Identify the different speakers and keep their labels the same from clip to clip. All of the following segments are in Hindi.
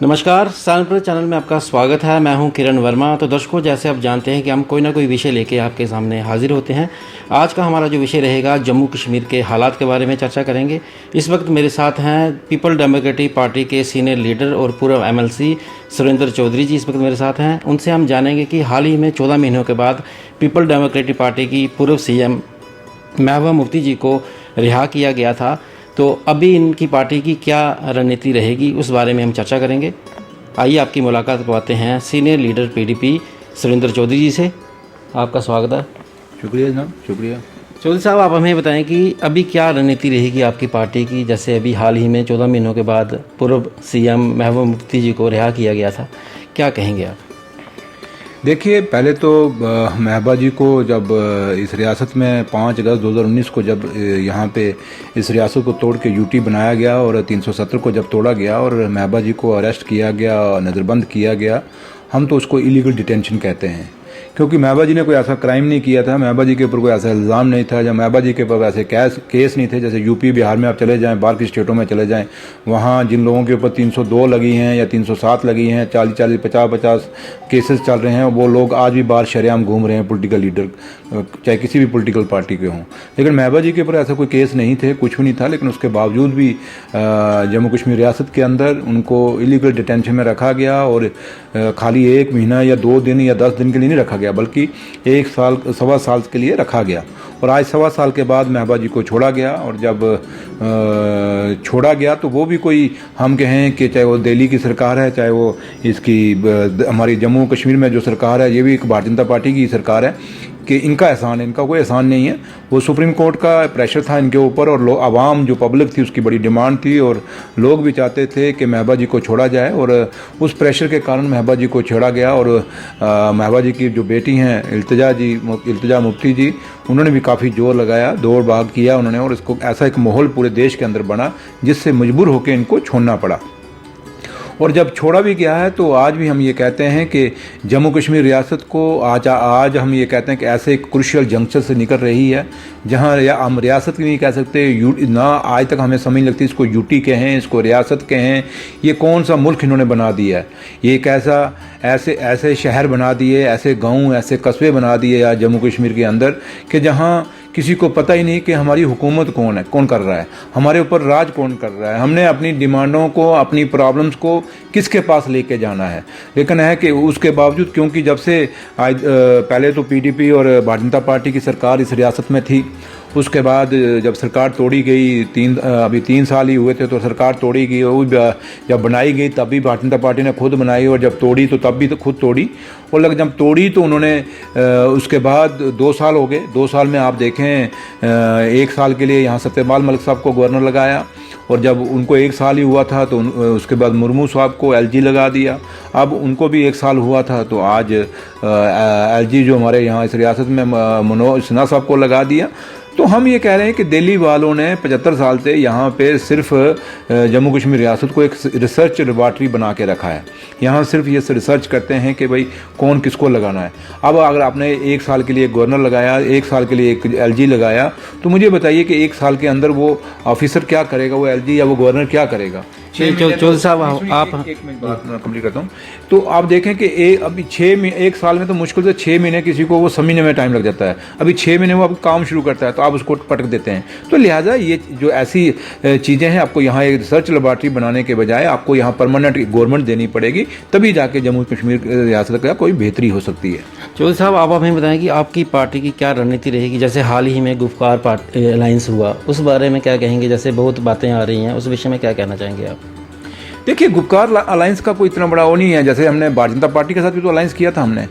Speaker 1: नमस्कार, सालनपुर चैनल में आपका स्वागत है। मैं हूं किरण वर्मा। तो दर्शकों, जैसे आप जानते हैं कि हम कोई ना कोई विषय लेके आपके सामने हाजिर होते हैं। आज का हमारा जो विषय रहेगा, जम्मू कश्मीर के हालात के बारे में चर्चा करेंगे। इस वक्त मेरे साथ हैं पीपल डेमोक्रेटिक पार्टी के सीनियर लीडर और पूर्व MLC सुरेंद्र चौधरी जी इस वक्त मेरे साथ हैं। उनसे हम जानेंगे कि हाल ही में 14 महीनों के बाद पीपल डेमोक्रेटिक पार्टी की पूर्व CM महबूबा मुफ्ती जी को रिहा किया गया था, तो अभी इनकी पार्टी की क्या रणनीति रहेगी उस बारे में हम चर्चा करेंगे। आइए आपकी मुलाकात करवाते हैं senior leader PDP Surendra Chaudhary ji से। आपका स्वागत है।
Speaker 2: शुक्रिया जनाब, शुक्रिया।
Speaker 1: चौधरी साहब, आप हमें बताएं कि अभी क्या रणनीति रहेगी आपकी पार्टी की। जैसे अभी हाल ही में 14 महीनों के बाद पूर्व CM महबूबा मुफ्ती जी को रिहा किया गया था, क्या कहेंगे आप?
Speaker 2: देखिए, पहले तो महबूबा जी को जब इस रियासत में 5 अगस्त 2019 को जब यहाँ पे इस रियासत को तोड़ के UT बनाया गया और 370 को जब तोड़ा गया और महबूबा जी को अरेस्ट किया गया, नज़रबंद किया गया, हम तो उसको इलीगल डिटेंशन कहते हैं, क्योंकि महबूबा जी ने कोई ऐसा क्राइम नहीं किया था। महबूबा जी के ऊपर कोई ऐसा इल्ज़ाम नहीं था, या महबूबा जी के ऊपर ऐसे केस नहीं थे। जैसे UP बिहार में आप चले जाएं, बाहर की स्टेटों में चले जाएं, वहाँ जिन लोगों के ऊपर 302 लगी हैं या 307 लगी हैं, 40-40, 50-50 केसेस चल रहे हैं, वो लोग आज भी बाहर शरेआम घूम रहे हैं, पॉलिटिकल लीडर चाहे किसी भी पॉलिटिकल पार्टी के हों। लेकिन महबूबा जी के ऊपर ऐसा कोई केस नहीं थे, कुछ भी नहीं था। लेकिन उसके बावजूद भी जम्मू कश्मीर रियासत के अंदर उनको इलीगल डिटेंशन में रखा गया, और खाली 1 महीना या 2 दिन या 10 दिन के लिए नहीं रखा गया, बल्कि 1 साल, 1.25 साल के लिए रखा गया। और आज 1.25 साल के बाद महबूबा जी को छोड़ा गया। और जब छोड़ा गया तो वो भी कोई, हम कहें कि चाहे वो दिल्ली की सरकार है, चाहे वो इसकी हमारी जम्मू कश्मीर में जो सरकार है, ये भी एक भारतीय जनता पार्टी की सरकार है, कि इनका एहसान है। इनका कोई एहसान नहीं है। वो सुप्रीम कोर्ट का प्रेशर था इनके ऊपर, और आवाम जो पब्लिक थी उसकी बड़ी डिमांड थी, और लोग भी चाहते थे कि महबूबा जी को छोड़ा जाए, और उस प्रेशर के कारण महबूबा जी को छोड़ा गया। और महबूबा जी की जो बेटी हैं इल्तिजा मुफ्ती जी, उन्होंने भी काफ़ी जोर लगाया, दौड़ भाग किया उन्होंने, और इसको ऐसा एक माहौल पूरे देश के अंदर बना जिससे मजबूर होकर इनको छोड़ना पड़ा। और जब छोड़ा भी गया है तो आज भी हम ये कहते हैं कि जम्मू कश्मीर रियासत को आज हम ये कहते हैं कि ऐसे एक क्रूशियल जंक्शन से निकल रही है, जहाँ हम रियासत नहीं कह सकते, ना आज तक हमें समझ लगती इसको UT कहें, इसको रियासत कहें। ये कौन सा मुल्क इन्होंने बना दिया है? ये एक ऐसे शहर बना दिए, ऐसे गाँव, ऐसे कस्बे बना दिए आज जम्मू कश्मीर के अंदर, कि जहाँ किसी को पता ही नहीं कि हमारी हुकूमत कौन कर रहा है, हमारे ऊपर राज कौन कर रहा है, हमने अपनी डिमांडों को, अपनी प्रॉब्लम्स को किसके पास लेके जाना है। लेकिन है कि उसके बावजूद, क्योंकि जब से आज पहले तो PDP और भारतीय जनता पार्टी की सरकार इस रियासत में थी, उसके बाद जब सरकार तोड़ी गई, अभी 3 साल ही हुए थे तो सरकार तोड़ी गई, वो जब बनाई गई तब भी भारतीय जनता पार्टी ने खुद बनाई, और जब तोड़ी तो तब भी तो खुद तोड़ी। और जब तोड़ी तो उन्होंने उसके बाद 2 साल हो गए। 2 साल में आप देखें, 1 साल के लिए यहाँ सत्यपाल मलिक साहब को गवर्नर लगाया, और जब उनको 1 साल ही हुआ था तो उसके बाद मुर्मू साहब को LG लगा दिया। अब उनको भी 1 साल हुआ था तो आज LG जो हमारे यहाँ इस रियासत में मनोज सिन्हा साहब को लगा दिया। तो हम ये कह रहे हैं कि दिल्ली वालों ने 75 साल से यहाँ पे सिर्फ जम्मू कश्मीर रियासत को एक रिसर्च लेबॉर्ट्री बना के रखा है। यहाँ सिर्फ ये रिसर्च करते हैं कि भाई कौन किसको लगाना है। अब अगर आपने 1 साल के लिए गवर्नर लगाया, 1 साल के लिए एक LG लगाया, तो मुझे बताइए कि 1 साल के अंदर वो ऑफिसर क्या करेगा, वो LG या वो गवर्नर क्या करेगा?
Speaker 1: चौधरी साहब, आप
Speaker 2: एक मिनट बात मैं कंप्लीट करता हूँ। तो आप देखें कि अभी 1 साल में तो मुश्किल से 6 महीने किसी को वो समझने में टाइम लग जाता है। अभी 6 महीने वो अब काम शुरू करता है तो आप उसको पटक देते हैं। तो लिहाजा ये जो ऐसी चीज़ें हैं, आपको यहाँ एक रिसर्च लेबॉर्ट्री बनाने के बजाय आपको यहाँ परमानेंट गवर्नमेंट देनी पड़ेगी, तभी जाके जम्मू कश्मीर रियासत का कोई बेहतरी हो सकती है।
Speaker 1: चौधरी साहब, आप हमें बताएं कि आपकी पार्टी की क्या रणनीति रहेगी। जैसे हाल ही में गुफ्कार अलायंस हुआ, उस बारे में क्या कहेंगे? जैसे बहुत बातें आ रही हैं, उस विषय में क्या कहना चाहेंगे आप?
Speaker 2: देखिए, गुफ्कार अलायंस का कोई इतना बड़ा वो नहीं है। जैसे हमने भारतीय जनता पार्टी के साथ भी तो अलायंस किया था हमने।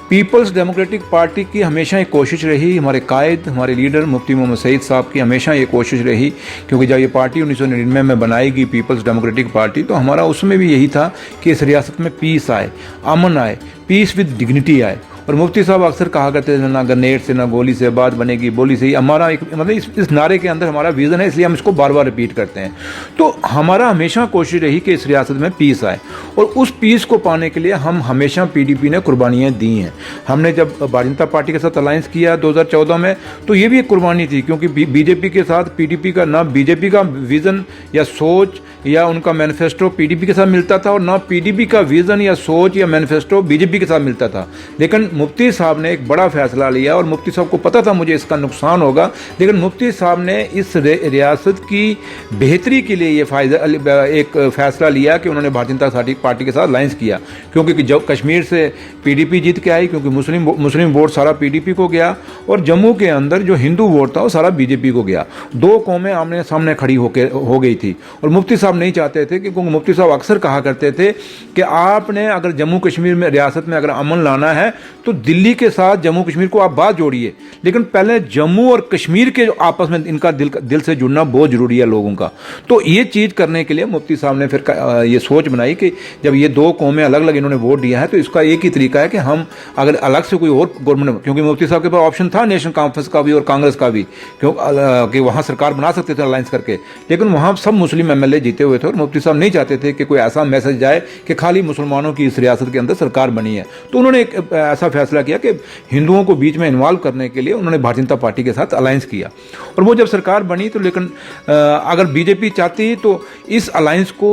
Speaker 2: पीपल्स डेमोक्रेटिक पार्टी की हमेशा एक कोशिश रही, हमारे कायद, हमारे लीडर मुफ्ती मोहम्मद सईद साहब की हमेशा ये कोशिश रही, क्योंकि जब ये पार्टी 1999 में बनाई गई पीपल्स डेमोक्रेटिक पार्टी, तो हमारा उसमें भी यही था कि इस रियासत में पीस आए, अमन आए, पीस विद डिग्निटी आए। और मुफ्ती साहब अक्सर कहा करते थे, ना ग्रेनेड से ना गोली से बात बनेगी, बोली से ही। हमारा एक मतलब इस नारे के अंदर हमारा विज़न है, इसलिए हम इसको बार बार रिपीट करते हैं। तो हमारा हमेशा कोशिश रही कि इस रियासत में पीस आए, और उस पीस को पाने के लिए हम हमेशा PDP ने कुर्बानियाँ दी हैं। हमने जब भारतीय जनता पार्टी के साथ अलायंस किया 2014 में, तो ये भी एक कुर्बानी थी, क्योंकि BJP के साथ PDP का ना, BJP का विज़न या सोच या उनका मैनिफेस्टो पीडीपी के साथ मिलता था, और ना पीडीपी का विज़न या सोच या मैनिफेस्टो बीजेपी के साथ मिलता था। लेकिन मुफ्ती साहब ने एक बड़ा फैसला लिया, और मुफ्ती साहब को पता था मुझे इसका नुकसान होगा, लेकिन मुफ्ती साहब ने इस रियासत की बेहतरी के लिए ये एक फ़ैसला लिया कि उन्होंने भारतीय जनता पार्टी के साथ अलायंस किया। क्योंकि जब कश्मीर से पीडीपी जीत के आई, क्योंकि मुस्लिम वोट सारा पीडीपी को गया, और जम्मू के अंदर जो हिंदू वोट था वो सारा बीजेपी को गया। दो कौमें आमने सामने खड़ी हो गई थी, और मुफ्ती साहब नहीं चाहते थे, क्योंकि मुफ्ती साहब अक्सर कहा करते थे कि आपने अगर जम्मू कश्मीर में रियासत में अगर अमन लाना है तो दिल्ली के साथ जम्मू कश्मीर को आप बात जोड़िए, लेकिन पहले जम्मू और कश्मीर के आपस में इनका दिल से जुड़ना बहुत ज़रूरी है लोगों का। तो ये चीज़ करने के लिए मुफ्ती साहब ने फिर ये सोच बनाई कि जब ये दो कौमें अलग अलग इन्होंने वोट दिया है, तो इसका एक ही तरीका है कि हम अगर अलग से कोई और गवर्नमेंट, क्योंकि मुफ्ती साहब के पास ऑप्शन था नेशनल कॉन्फ्रेंस का भी और कांग्रेस का भी, क्योंकि वहाँ सरकार बना सकते थे अलायंस करके, लेकिन वहाँ सब मुस्लिम एमएलए जीते हुए थे, और मुफ्ती साहब नहीं चाहते थे कि कोई ऐसा मैसेज जाए कि खाली मुसलमानों की इस रियासत के अंदर सरकार बनी है। तो उन्होंने एक ऐसा फैसला किया कि हिंदुओं को बीच में इन्वॉल्व करने के लिए उन्होंने भारतीय जनता पार्टी के साथ अलायंस किया, और वो जब सरकार बनी तो लेकिन अगर बीजेपी चाहती तो इस अलायंस को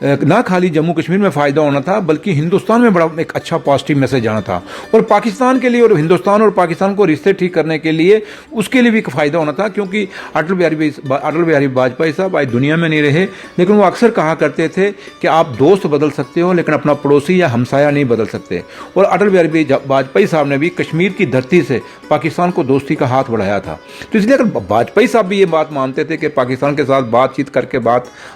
Speaker 2: ना खाली जम्मू कश्मीर में फ़ायदा होना था, बल्कि हिंदुस्तान में बड़ा एक अच्छा पॉजिटिव मैसेज जाना था, और पाकिस्तान के लिए, और हिंदुस्तान और पाकिस्तान को रिश्ते ठीक करने के लिए उसके लिए भी फ़ायदा होना था। क्योंकि अटल बिहारी वाजपेयी साहब आज दुनिया में नहीं रहे, लेकिन वो अक्सर कहा करते थे कि आप दोस्त बदल सकते हो लेकिन अपना पड़ोसी या हमसाया नहीं बदल सकते, और अटल बिहारी वाजपेयी साहब ने भी कश्मीर की धरती से पाकिस्तान को दोस्ती का हाथ बढ़ाया था। तो इसलिए अगर वाजपेयी साहब भी ये बात मानते थे कि पाकिस्तान के साथ बातचीत करके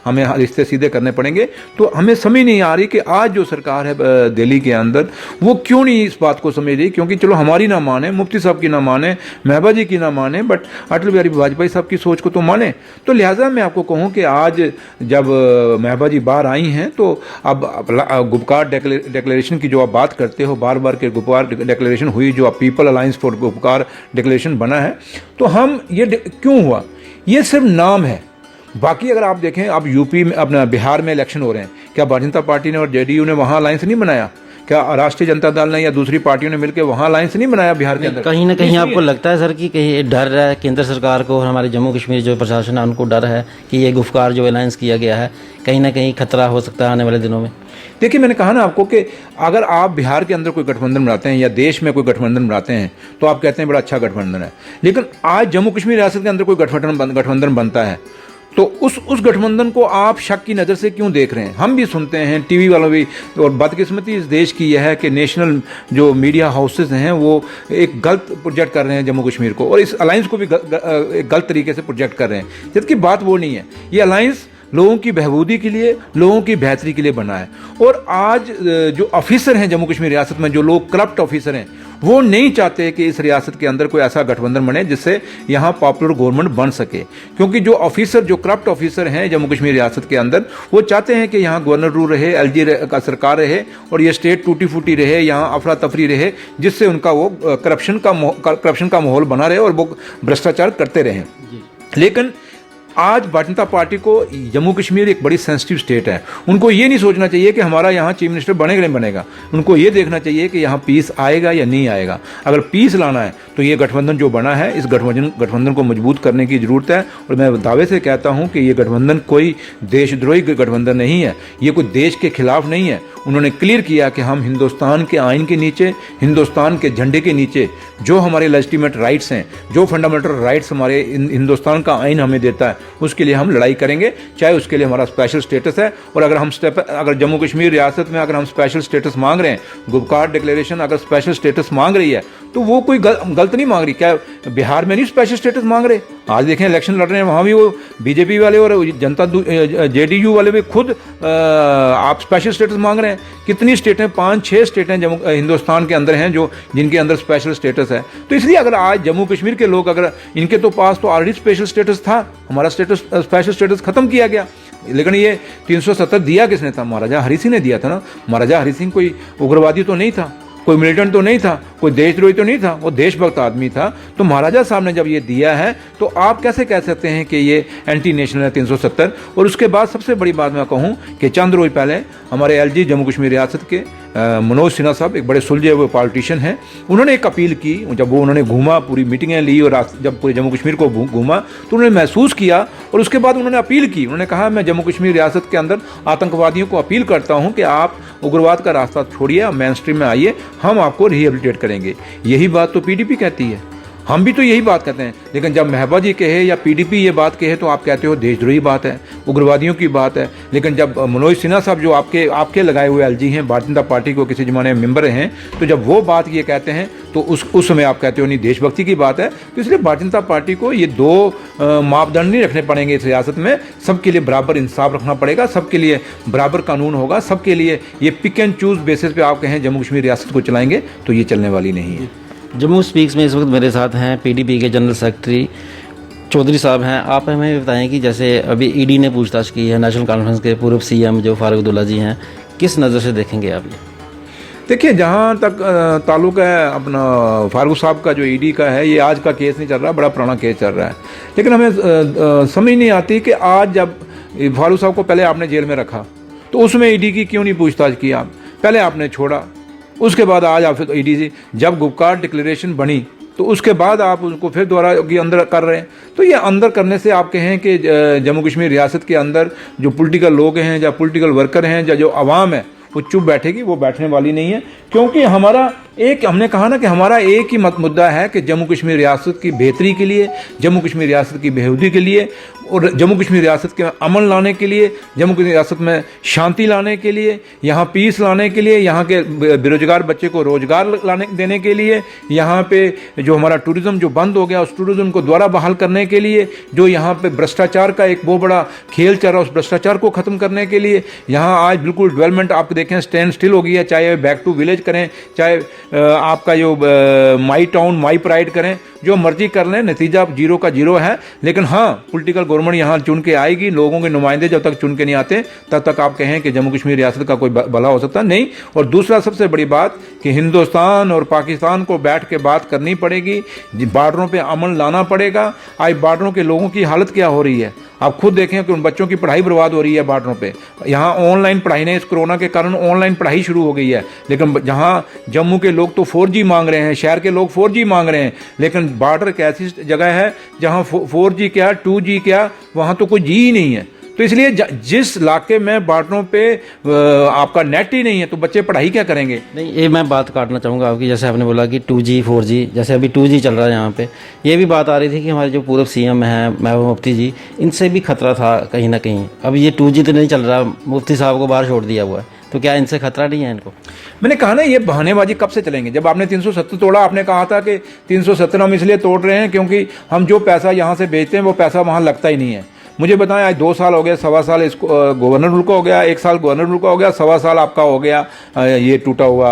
Speaker 2: हमें रिश्ते सीधे करने पड़ेंगे, तो हमें समझ नहीं आ रही कि आज जो सरकार है दिल्ली के अंदर वो क्यों नहीं इस बात को समझ रही। क्योंकि चलो हमारी ना माने, मुफ्ती साहब की ना माने, महबा जी की ना माने, बट अटल बिहारी वाजपेयी साहब की सोच को तो माने। तो लिहाजा मैं आपको कहूँ कि आज जब महबा जी बाहर आई हैं, तो अब गुपकार डिक्लेरेशन की जो आप बात करते हो, बार बार के गुपकार डिक्लेरेशन हुई, जो people alliance for Gupkar declaration बना है, तो हम ये क्यों हुआ, ये सिर्फ नाम है। बाकी अगर आप देखें, अब यूपी में, अपना बिहार में इलेक्शन हो रहे हैं, क्या भारतीय जनता पार्टी ने और जेडीयू ने वहाँ अलायंस नहीं बनाया? क्या राष्ट्रीय जनता दल ने या दूसरी पार्टियों ने मिलकर वहाँ अलायंस नहीं बनाया बिहार के अंदर?
Speaker 1: कहीं ना कहीं आपको लगता है सर कि कहीं डर है केंद्र सरकार को और हमारे जम्मू कश्मीर जो प्रशासन है उनको डर है कि ये गुफ्कार जो अलायंस किया गया है कहीं ना कहीं खतरा हो सकता है आने वाले दिनों में?
Speaker 2: देखिए, मैंने कहा ना आपको कि अगर आप बिहार के अंदर कोई गठबंधन बनाते हैं या देश में कोई गठबंधन बनाते हैं तो आप कहते हैं बड़ा अच्छा गठबंधन है, लेकिन आज जम्मू कश्मीर रियासत के अंदर कोई गठबंधन बनता है तो उस गठबंधन को आप शक की नज़र से क्यों देख रहे हैं? हम भी सुनते हैं, टीवी वालों भी, और बदकिस्मती इस देश की यह है कि नेशनल जो मीडिया हाउसेज हैं वो एक गलत प्रोजेक्ट कर रहे हैं जम्मू कश्मीर को, और इस अलायंस को भी एक गलत तरीके से प्रोजेक्ट कर रहे हैं, जबकि बात वो नहीं है। ये अलायंस लोगों की बहबूदी के लिए, लोगों की बेहतरी के लिए बना है। और आज जो ऑफिसर हैं जम्मू कश्मीर रियासत में, जो लोग करप्ट ऑफिसर हैं, वो नहीं चाहते कि इस रियासत के अंदर कोई ऐसा गठबंधन बने जिससे यहाँ पॉपुलर गवर्नमेंट बन सके। क्योंकि जो करप्ट ऑफिसर हैं जम्मू कश्मीर रियासत के अंदर, वो चाहते हैं कि यहाँ गवर्नर रूल रहे, एलजी का सरकार रहे, और ये स्टेट टूटी फूटी रहे, यहाँ अफरा तफरी रहे, जिससे उनका वो करप्शन का माहौल बना रहे और वो भ्रष्टाचार करते रहें। लेकिन आज भारतीय जनता पार्टी को जम्मू कश्मीर एक बड़ी सेंसिटिव स्टेट है, उनको ये नहीं सोचना चाहिए कि हमारा यहाँ चीफ मिनिस्टर बनेगा नहीं बनेगा, उनको ये देखना चाहिए कि यहाँ पीस आएगा या नहीं आएगा। अगर पीस लाना है तो ये गठबंधन जो बना है, इस गठबंधन को मजबूत करने की ज़रूरत है। और मैं दावे से कहता हूँ कि ये गठबंधन कोई देशद्रोही गठबंधन नहीं है, ये कोई देश के खिलाफ नहीं है। उन्होंने क्लियर किया कि हम हिंदुस्तान के आइन के नीचे, हिंदुस्तान के झंडे के नीचे जो हमारे लेजिटिमेट राइट्स हैं, जो फंडामेंटल राइट्स हमारे हिंदुस्तान का आइन हमें देता है, उसके लिए हम लड़ाई करेंगे, चाहे उसके लिए हमारा स्पेशल स्टेटस है। और अगर जम्मू कश्मीर रियासत में अगर हम स्पेशल स्टेटस मांग रहे हैं, गुपकार डिक्लेरेशन अगर स्पेशल स्टेटस मांग रही है, तो वो कोई गलत नहीं मांग रही। क्या बिहार में नहीं स्पेशल स्टेटस मांग रहे? आज देखें इलेक्शन लड़ रहे हैं, वहाँ भी वो बीजेपी वाले और जेडीयू वाले भी खुद आप स्पेशल स्टेटस मांग रहे हैं। कितनी स्टेटें, 5-6 स्टेटें हिंदुस्तान के अंदर हैं जो जिनके अंदर स्पेशल स्टेटस है। तो इसलिए अगर आज जम्मू कश्मीर के लोग, अगर इनके तो पास तो ऑलरेडी स्पेशल स्टेटस था, हमारा स्पेशल स्टेटस खत्म किया गया, लेकिन ये 370 दिया किसने था? महाराजा हरि सिंह ने दिया था ना। महाराजा हरि सिंह कोई उग्रवादी तो नहीं था, कोई मिलिटेंट तो नहीं था, कोई देशद्रोही तो नहीं था, वो देशभक्त आदमी था। तो महाराजा साहब ने जब ये दिया है तो आप कैसे कह सकते हैं कि ये एंटी नेशनल है 370। और उसके बाद सबसे बड़ी बात मैं कहूँ कि चंद रोज पहले हमारे एलजी जम्मू कश्मीर रियासत के मनोज सिन्हा साहब एक बड़े सुलझे हुए पॉलिटिशियन हैं, उन्होंने एक अपील की। जब वो उन्होंने घूमा, पूरी मीटिंगें ली और जब पूरे जम्मू कश्मीर को घूमा तो उन्होंने महसूस किया और उसके बाद उन्होंने अपील की। उन्होंने कहा मैं जम्मू कश्मीर रियासत के अंदर आतंकवादियों को अपील करता हूं कि आप उग्रवाद का रास्ता छोड़िए, मेन स्ट्रीम में आइए, हम आपको रिहेबिलिटेट करेंगे। यही बात तो पीडीपी कहती है, हम भी तो यही बात कहते हैं। लेकिन जब महबूबा जी कहे या पीडीपी ये बात कहे तो आप कहते हो देशद्रोही बात है, उग्रवादियों की बात है। लेकिन जब मनोज सिन्हा साहब जो आपके लगाए हुए एलजी हैं, भारतीय जनता पार्टी को किसी जमाने में मेंबर हैं, तो जब वो बात ये कहते हैं तो उस समय आप कहते हो नहीं देशभक्ति की बात है। तो इसलिए भारतीय जनता पार्टी को ये दो मापदंड नहीं रखने पड़ेंगे इस रियासत में। सबके लिए बराबर इंसाफ रखना पड़ेगा, सबके लिए बराबर कानून होगा, सबके लिए ये पिक एंड चूज बेसिस पे आप कहें जम्मू कश्मीर रियासत को चलाएंगे तो ये चलने वाली नहीं है।
Speaker 1: जम्मू स्पीक्स में इस वक्त मेरे साथ हैं पीडीपी के जनरल सेक्रेटरी चौधरी साहब हैं। आप हमें बताएं कि जैसे अभी ईडी ने पूछताछ की है नेशनल कॉन्फ्रेंस के पूर्व सीएम जो फारूक अब्दुल्ला जी हैं, किस नज़र से देखेंगे आप ये?
Speaker 2: देखिए, जहाँ तक ताल्लुक़ है अपना फारूक साहब का जो ईडी का है, ये आज का केस नहीं चल रहा, बड़ा पुराना केस चल रहा है। लेकिन हमें समझ नहीं आती कि आज जब फारूक साहब को पहले आपने जेल में रखा तो उसमें ईडी की क्यों नहीं पूछताछ की? आप पहले आपने छोड़ा, उसके बाद आज आप ईडी से जब गुपकार डिक्लेरेशन बनी तो उसके बाद आप उसको फिर दोबारा अंदर कर रहे हैं। तो ये अंदर करने से आप कहें कि जम्मू कश्मीर रियासत के अंदर जो पॉलिटिकल लोग हैं या पॉलिटिकल वर्कर हैं या जो आवाम है वो चुप बैठेगी, वो बैठने वाली नहीं है। क्योंकि हमने कहा ना कि हमारा एक ही मुद्दा है कि जम्मू कश्मीर रियासत की बेहतरी के लिए, जम्मू कश्मीर रियासत की बेहूदी के लिए और जम्मू कश्मीर रियासत के अमन लाने के लिए, जम्मू कश्मीर रियासत में शांति लाने के लिए, यहाँ पीस लाने के लिए, यहाँ के बेरोजगार बच्चे को रोजगार देने के लिए, यहाँ पे जो हमारा टूरिज्म जो बंद हो गया उस टूरिज्म को दोबारा बहाल करने के लिए, जो यहाँ पे भ्रष्टाचार का एक बहुत बड़ा खेल चल रहा है उस भ्रष्टाचार को ख़त्म करने के लिए, यहाँ आज बिल्कुल डेवलपमेंट आप देखें स्टैंड स्टिल हो गई है। चाहे बैक टू विलेज करें, चाहे आपका जो माई टाउन माई प्राइड करें, जो मर्जी कर लें, नतीजा जीरो का जीरो है। लेकिन हाँ, पॉलिटिकल गवर्नमेंट यहाँ चुन के आएगी, लोगों के नुमाइंदे जब तक चुन के नहीं आते तब तक आप कहें कि जम्मू कश्मीर रियासत का कोई भला हो सकता नहीं। और दूसरा सबसे बड़ी बात कि हिंदुस्तान और पाकिस्तान को बैठ के बात करनी पड़ेगी, बॉर्डरों पे अमन लाना पड़ेगा। आज बॉर्डरों के लोगों की हालत क्या हो रही है, आप खुद देखें कि उन बच्चों की पढ़ाई बर्बाद हो रही है बॉर्डरों पे। यहाँ ऑनलाइन पढ़ाई नहीं, इस कोरोना के कारण ऑनलाइन पढ़ाई शुरू हो गई है। लेकिन जहाँ जम्मू के लोग तो 4G मांग रहे हैं, शहर के लोग 4G मांग रहे हैं, लेकिन बॉर्डर एक ऐसी जगह है जहाँ 4G क्या 2G क्या, वहाँ तो कोई जी ही नहीं है। तो इसलिए जिस इलाके में बॉर्डरों पे आपका नेट ही नहीं है तो बच्चे पढ़ाई क्या करेंगे?
Speaker 1: नहीं, ये मैं बात काटना चाहूँगा आपकी। जैसे आपने बोला कि 2G 4G, जैसे अभी 2G चल रहा है यहाँ पे, ये भी बात आ रही थी कि हमारे जो पूर्व सीएम हैं महबूबा मुफ्ती जी, इनसे भी खतरा था कहीं ना कहीं। अब ये 2G तो नहीं चल रहा, मुफ्ती साहब को बाहर छोड़ दिया हुआ है, तो क्या इनसे खतरा नहीं है इनको?
Speaker 2: मैंने कहा ना, ये बहानेबाजी कब से चलेंगे? जब आपने 370 तोड़ा, आपने कहा था कि 370 हम इसलिए तोड़ रहे हैं क्योंकि हम जो पैसा यहाँ से बेचते हैं वो पैसा वहाँ लगता ही नहीं है। मुझे बताएं, आज 2 साल हो गए, 1.25 साल इसको गवर्नर रूल का हो गया, 1 साल गवर्नर रूल का हो गया, 1.25 साल आपका हो गया ये टूटा हुआ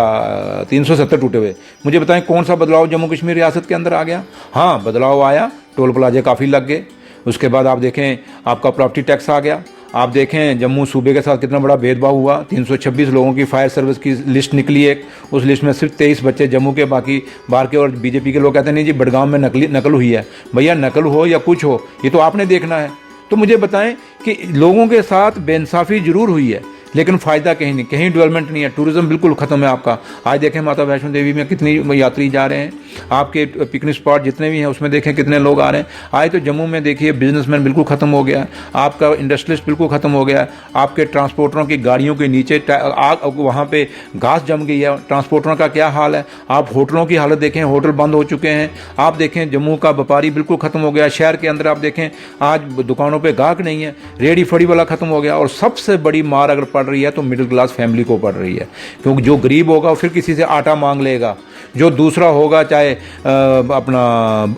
Speaker 2: 370 टूटे हुए। मुझे बताएं कौन सा बदलाव जम्मू कश्मीर रियासत के अंदर आ गया? हाँ, बदलाव आया, टोल प्लाजे काफ़ी लग गए। उसके बाद आप देखें आपका प्रॉपर्टी टैक्स आ गया। आप देखें जम्मू सूबे के साथ कितना बड़ा भेदभाव हुआ। 326 लोगों की फायर सर्विस की लिस्ट निकली एक, उस लिस्ट में सिर्फ 23 बच्चे जम्मू के, बाकी बाहर के। और बीजेपी के लोग कहते हैं नहीं जी बडगाम में नकल हुई है। भैया, नकल हो या कुछ हो, ये तो आपने देखना है। तो मुझे बताएं कि लोगों के साथ बेइंसाफ़ी जरूर हुई है लेकिन फ़ायदा कहीं नहीं, कहीं डेवलपमेंट नहीं है, टूरिज्म बिल्कुल ख़त्म है आपका। आज देखें माता वैष्णो देवी में कितनी यात्री जा रहे हैं, आपके पिकनिक स्पॉट जितने भी हैं उसमें देखें कितने लोग आ रहे हैं। आज तो जम्मू में देखिए बिजनेसमैन बिल्कुल ख़त्म हो गया है, आपका इंडस्ट्रियलिस्ट बिल्कुल ख़त्म हो गया है, आपके ट्रांसपोर्टरों की गाड़ियों के नीचे वहाँ पर घास जम गई है, ट्रांसपोर्टरों का क्या हाल है। आप होटलों की हालत देखें, होटल बंद हो चुके हैं। आप देखें जम्मू का व्यापारी बिल्कुल ख़त्म हो गया। शहर के अंदर आप देखें आज दुकानों पर गाहक नहीं है, रेडी फड़ी वाला ख़त्म हो गया। और सबसे बड़ी मार अगर पड़ रही है तो मिडिल क्लास फैमिली को पड़ रही है, क्योंकि जो गरीब होगा फिर किसी से आटा मांग लेगा, जो दूसरा होगा चाहे अपना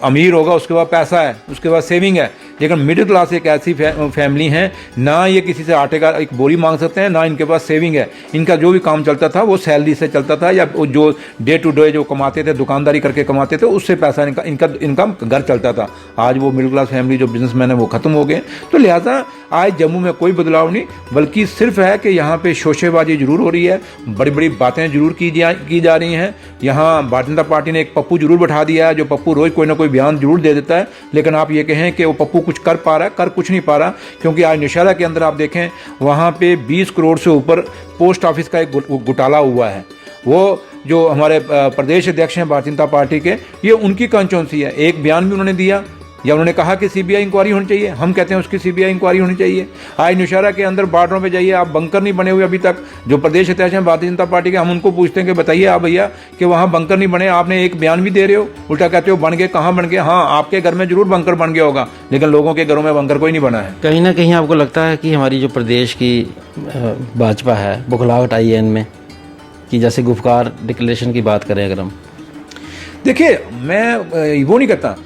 Speaker 2: अमीर होगा उसके पास पैसा है, उसके पास सेविंग है, लेकिन मिडिल क्लास एक ऐसी फैमिली है, ना ये किसी से आटे का एक बोरी मांग सकते हैं, ना इनके पास सेविंग है। इनका जो भी काम चलता था वो सैलरी से चलता था, या जो डे टू डे जो कमाते थे, दुकानदारी करके कमाते थे, उससे पैसा इनका घर चलता था। आज वो मिडिल क्लास फैमिली जो बिजनेसमैन है वो ख़त्म हो गए। तो लिहाजा आज जम्मू में कोई बदलाव नहीं, बल्कि सिर्फ है कि यहाँ पे शोशेबाजी जरूर हो रही है, बड़ी बड़ी बातें जरूर की जा रही हैं। यहाँ भारतीय जनता पार्टी ने एक पप्पू जरूर बैठा दिया है, जो पप्पू रोज़ कोई ना कोई बयान जरूर दे देता है, लेकिन आप ये कहें कि वो पप्पू कुछ कर पा रहा है, कर कुछ नहीं पा रहा। क्योंकि आज नौशहरा के अंदर आप देखें, वहाँ पे 20 करोड़ से ऊपर पोस्ट ऑफिस का एक घोटाला हुआ है। वो जो हमारे प्रदेश अध्यक्ष हैं भारतीय जनता पार्टी के, ये उनकी कंस्टिट्यूंसी है। एक बयान भी उन्होंने दिया, या उन्होंने कहा कि सीबीआई इंक्वायरी होनी चाहिए। हम कहते हैं उसकी सीबीआई इंक्वायरी होनी चाहिए। आज नौशहरा के अंदर बॉर्डरों पे जाइए, आप बंकर नहीं बने हुए अभी तक। जो प्रदेश अध्यक्ष हैं भारतीय जनता पार्टी के, हम उनको पूछते हैं कि बताइए आप भैया कि वहाँ बंकर नहीं बने, आपने एक बयान भी दे रहे हो, उल्टा कहते हो बन गए। कहाँ बन गए? हाँ, आपके घर में जरूर बंकर बन गया होगा, लेकिन लोगों के घरों में बंकर कोई नहीं बना है।
Speaker 1: कहीं ना कहीं आपको लगता है कि हमारी जो प्रदेश की भाजपा है, बुखलाहट आई है इनमें, कि जैसे गुफकार डिक्लेरेशन की बात करें अगर हम,
Speaker 2: देखिए मैं वो नहीं करता।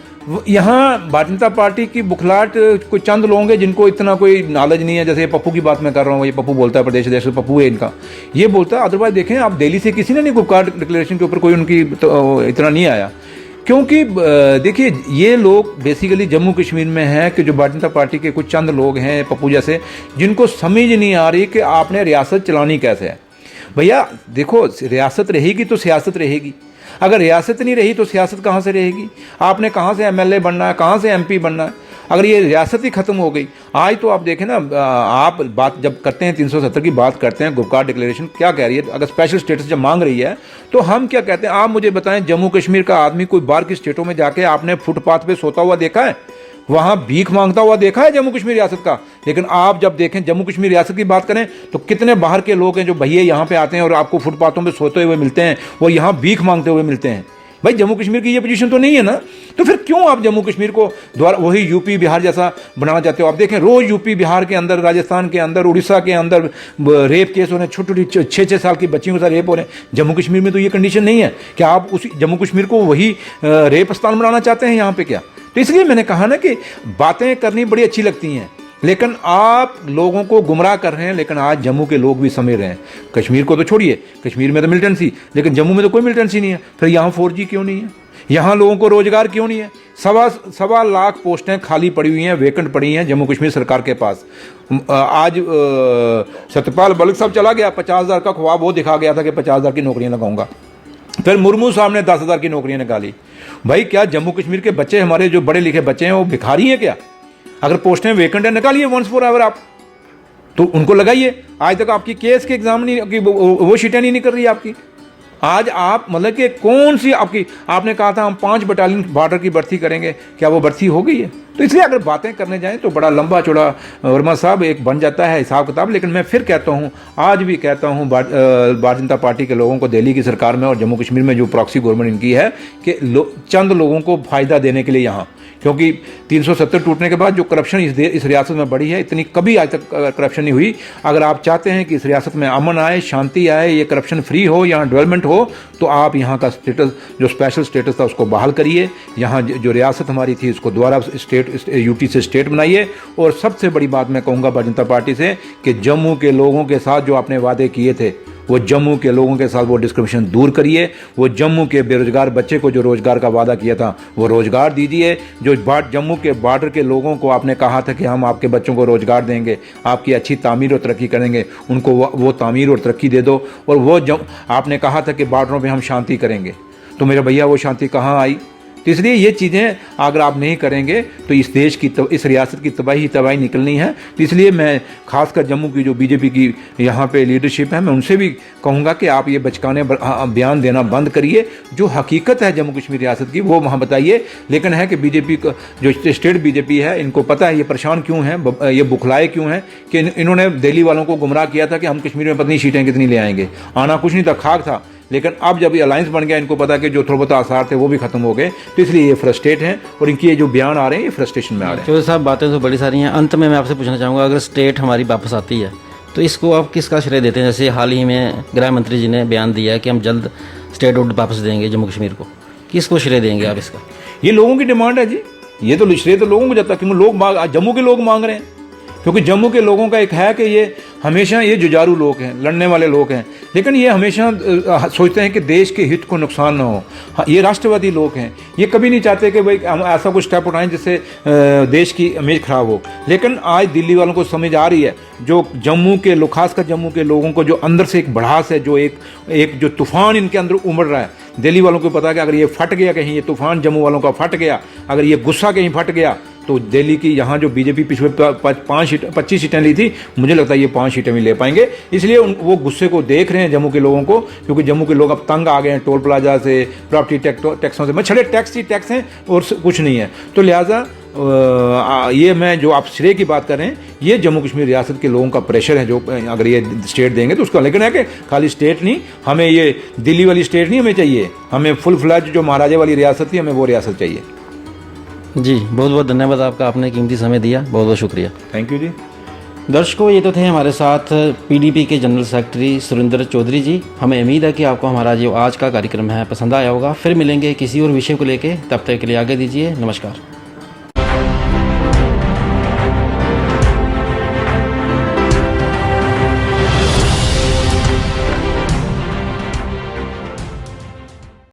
Speaker 2: यहाँ भारतीय जनता पार्टी की बुखलाहट कोई चंद लोग हैं जिनको इतना कोई नॉलेज नहीं है। जैसे ये पप्पू की बात मैं कर रहा हूँ, ये पप्पू बोलता है, प्रदेश अध्यक्ष पप्पू है इनका, ये बोलता है। अदरवाइज देखें आप, दिल्ली से किसी ने नहीं गुफकार डिक्लेरेशन के ऊपर कोई उनकी इतना नहीं आया। क्योंकि देखिए ये लोग बेसिकली जम्मू कश्मीर में हैं कि जो भारतीय जनता पार्टी के कुछ चंद लोग हैं पप्पू जैसे, जिनको समझ नहीं आ रही कि आपने रियासत चलानी कैसे है। भैया देखो, रियासत रहेगी तो सियासत रहेगी, अगर रियासत नहीं रही तो सियासत कहाँ से रहेगी? आपने कहाँ से एमएलए बनना है, कहाँ से एमपी बनना है? अगर ये रियासत ही खत्म हो गई। आज तो आप देखें ना, आप बात जब करते हैं 370 की बात करते हैं, गुफकार डिक्लेरेशन क्या कह रही है? अगर स्पेशल स्टेटस जब मांग रही है तो हम क्या कहते हैं? आप मुझे बताएं, जम्मू कश्मीर का आदमी कोई बाहर की स्टेटों में जाके आपने फुटपाथ पे सोता हुआ देखा है? वहां भीख मांगता हुआ देखा है जम्मू कश्मीर रियासत का? लेकिन आप जब देखें जम्मू कश्मीर रियासत की बात करें तो कितने बाहर के लोग हैं जो भैया यहाँ पे आते हैं और आपको फुटपाथों पे सोते हुए मिलते हैं, वो यहाँ भीख मांगते हुए मिलते हैं। भाई जम्मू कश्मीर की ये पोजीशन तो नहीं है ना, तो फिर क्यों आप जम्मू कश्मीर को द्वारा वही यूपी बिहार जैसा बनाना चाहते हो? आप देखें रोज यूपी बिहार के अंदर, राजस्थान के अंदर, उड़ीसा के अंदर रेप केस हो रहे हैं, छोटी छोटी 6-6 साल की बच्चियों के साथ रेप हो रहे हैं। जम्मू कश्मीर में तो ये कंडीशन नहीं है। क्या आप उसी जम्मू कश्मीर को वही रेप स्थान बनाना चाहते हैं यहाँ पे क्या? तो इसलिए मैंने कहा ना कि बातें करनी बड़ी अच्छी लगती हैं, लेकिन आप लोगों को गुमराह कर रहे हैं। लेकिन आज जम्मू के लोग भी समझ रहे हैं। कश्मीर को तो छोड़िए, कश्मीर में तो मिलिटेंसी, लेकिन जम्मू में तो कोई मिलिटेंसी नहीं है। फिर यहाँ 4G क्यों नहीं है? यहाँ लोगों को रोजगार क्यों नहीं है? 1.25 पोस्टें खाली पड़ी हुई हैं, वेकेंट पड़ी हैं जम्मू कश्मीर सरकार के पास। आज सत्यपाल मलिक साहब चला गया, 50,000 का ख्वाब वो दिखा गया था कि 50,000 की नौकरियां लगाऊंगा। फिर मुर्मू साहब ने 10,000 की नौकरियां निकाली। भाई क्या जम्मू कश्मीर के बच्चे, हमारे जो बड़े लिखे बच्चे हैं, वो भिखारी हैं क्या? अगर पोस्टें वेकेंट है, निकालिए वंस फॉर एवर आप, तो उनको लगाइए। आज तक आपकी केस के एग्जाम नहीं, वो शीटें नहीं निकल रही आपकी। आज आप मतलब कि कौन सी आपकी, आपने कहा था हम 5 बटालियन बॉर्डर की भर्ती करेंगे, क्या वो भर्ती हो गई है? तो इसलिए अगर बातें करने जाएं तो बड़ा लंबा चौड़ा वर्मा साहब एक बन जाता है हिसाब किताब। लेकिन मैं फिर कहता हूं, आज भी कहता हूं, भारतीय जनता पार्टी के लोगों को दिल्ली की सरकार में और जम्मू कश्मीर में जो प्रॉक्सी गवर्नमेंट इनकी है कि चंद लोगों को फायदा देने के लिए यहाँ, क्योंकि 370 टूटने के बाद जो करप्शन इस रियासत में बढ़ी है, इतनी कभी आज तक करप्शन नहीं हुई। अगर आप चाहते हैं कि इस रियासत में अमन आए, शांति आए, ये करप्शन फ्री हो, यहाँ डेवलपमेंट हो, तो आप यहाँ का स्टेटस, जो स्पेशल स्टेटस था, उसको बहाल करिए। यहाँ जो रियासत हमारी थी उसको दोबारा यूटी से स्टेट बनाइए। और सबसे बड़ी बात मैं कहूँगा भारतीय जनता पार्टी से कि जम्मू के लोगों के साथ जो आपने वादे किए थे, वो जम्मू के लोगों के साथ वो डिस्क्रिमिनेशन दूर करिए। वो जम्मू के बेरोजगार बच्चे को जो रोजगार का वादा किया था वो रोजगार दीजिए। जो जम्मू के बॉर्डर के लोगों को आपने कहा था कि हम आपके बच्चों को रोजगार देंगे, आपकी अच्छी तामीर और तरक्की करेंगे, उनको वो तामीर और तरक्की दे दो। और वो आपने कहा था कि बॉर्डरों पे हम शांति करेंगे, तो मेरे भैया वो शांति कहाँ आई? तो इसलिए ये चीज़ें अगर आप नहीं करेंगे तो इस देश की, इस रियासत की तबाही निकलनी है। तो इसलिए मैं खासकर जम्मू की जो बीजेपी की यहाँ पे लीडरशिप है, मैं उनसे भी कहूँगा कि आप ये बचकाने बयान देना बंद करिए। जो हकीकत है जम्मू कश्मीर रियासत की वो वहाँ बताइए। लेकिन है कि बीजेपी का जो स्टेट बीजेपी है, इनको पता है ये परेशान क्यों हैं, ये बुखलाए क्यों हैं कि इन्होंने दिल्ली वालों को गुमराह किया था कि हम कश्मीर में पत्नी सीटें कितनी ले आएंगे। आना कुछ नहीं था, खाक था। लेकिन अब जब ये अलायंस बन गया, इनको पता कि जो थोड़ा बहुत आसार थे वो भी खत्म हो गए। तो इसलिए ये फ्रस्ट्रेट हैं और इनकी ये जो बयान आ रहे हैं ये फ्रस्ट्रेशन में आ रहे हैं।
Speaker 1: चौधरी साहब बातें तो बड़ी सारी हैं। अंत में मैं आपसे पूछना चाहूँगा, अगर स्टेट हमारी वापस आती है तो इसको आप किसका श्रेय देते हैं? जैसे हाल ही में गृह मंत्री जी ने बयान दिया है कि हम जल्द स्टेट वापस देंगे जम्मू कश्मीर को, किसको श्रेय देंगे आप इसका?
Speaker 2: ये लोगों की डिमांड है जी, ये तो श्रेय तो लोगों को जाता है, क्योंकि जम्मू के लोग मांग रहे हैं, क्योंकि जम्मू के लोगों का एक है कि ये हमेशा ये जुझारू लोग हैं, लड़ने वाले लोग हैं, लेकिन ये हमेशा सोचते हैं कि देश के हित को नुकसान ना हो। हाँ, ये राष्ट्रवादी लोग हैं, ये कभी नहीं चाहते कि भाई हम ऐसा कुछ स्टेप उठाएं जिससे देश की इमेज खराब हो। लेकिन आज दिल्ली वालों को समझ आ रही है, जो जम्मू के लोग, खासकर जम्मू के लोगों को जो अंदर से एक भड़ास है, जो एक जो तूफान इनके अंदर उमड़ रहा है, दिल्ली वालों को पता है कि अगर ये फट गया कहीं, ये तूफान जम्मू वालों का फट गया, अगर ये गुस्सा कहीं फट गया, तो दिल्ली की यहाँ जो बीजेपी पिछले 25 सीटें ली थी, मुझे लगता है ये 5 सीटें भी ले पाएंगे। इसलिए वो गुस्से को देख रहे हैं जम्मू के लोगों को, क्योंकि जम्मू के लोग अब तंग आ गए हैं टोल प्लाजा से, प्रॉपर्टी टैक्सों से। मैं छड़े टैक्स ही टैक्स हैं और कुछ नहीं है। तो लिहाजा ये मैं जो आप श्रेय की बात कर रहे हैं, ये जम्मू कश्मीर रियासत के लोगों का प्रेशर है, जो अगर ये स्टेट देंगे तो उसका। लेकिन है कि खाली स्टेट नहीं, हमें ये दिल्ली वाली स्टेट नहीं हमें चाहिए, हमें फुल फ्लैज जो महाराजे वाली रियासत थी, हमें वो रियासत चाहिए।
Speaker 1: जी, बहुत बहुत धन्यवाद आपका, आपने कीमती समय दिया, बहुत बहुत शुक्रिया।
Speaker 2: थैंक यू जी।
Speaker 1: दर्शकों, ये तो थे हमारे साथ पीडीपी के जनरल सेक्रेटरी सुरेंद्र चौधरी जी। हमें उम्मीद है कि आपको हमारा जो आज का कार्यक्रम है पसंद आया होगा। फिर मिलेंगे किसी और विषय को लेके, तब तक के लिए आगे दीजिए, नमस्कार।